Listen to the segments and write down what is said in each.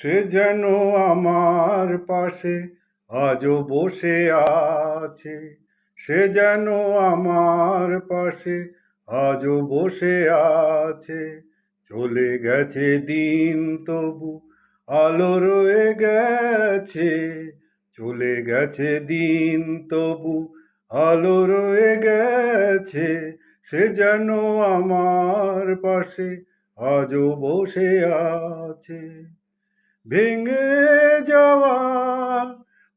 সে যেন আমার পাশে আজও বসে আছে। সে যেন আমার পাশে আজও বসে আছে। চলে গেছে দিন তবু আলো রয়ে গেছে। চলে গেছে দিন তবু আলো রয়ে গেছে। সে যেন আমার পাশে আজও বসে আছে। ভেঙে যাওয়া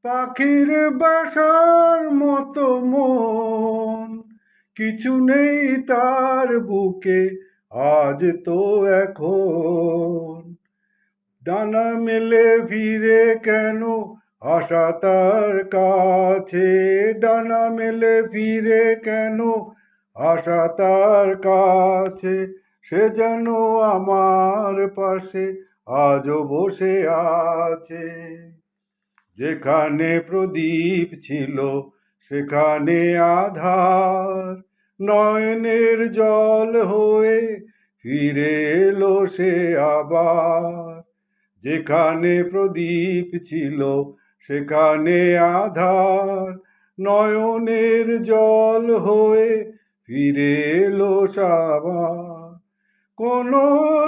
পাখির বাসার মতো মন, কিছু নেই তার বুকে আজ তো এখন। ডানা মেলে ফিরে কেন আশা তার কাছে, ডানা মেলে ফিরে কেন আশা তার কাছে। সে যেন আমার পাশে আজও বসে আছে। যেখানে প্রদীপ ছিল সেখানে আধার, নয়নের জল হয়ে ফিরে এলো সে আবার। যেখানে প্রদীপ ছিল সেখানে আধার, নয়নের জল হয়ে ফিরে এলো আবার। কোনো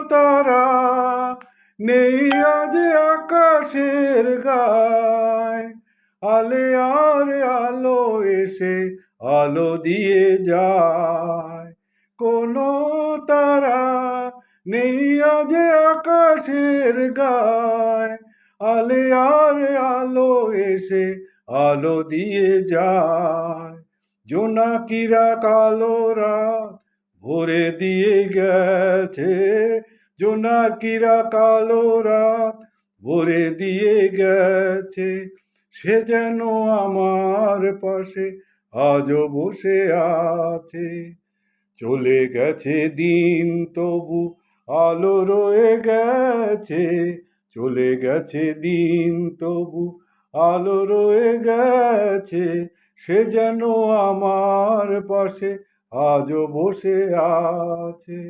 তারা নেই আজ আকাশের গায়, আলে আর আলো এসে আলো দিয়ে যায়। কোনো তারা নেই আজ আকাশের গায়, আলে আর আলো এসে আলো দিয়ে যায়। জোনাকিরা কালো রাত ভরে দিয়ে গেছে, জোনাকিরা কালো রাত ভরে দিয়ে গেছে। সে যেন আমার পাশে আজও বসে আছে। চলে গেছে দিন তবু আলো রয়ে গেছে। চলে গেছে দিন তবু আলো রয়ে গেছে। সে যেন আমার পাশে আজও বসে আছে।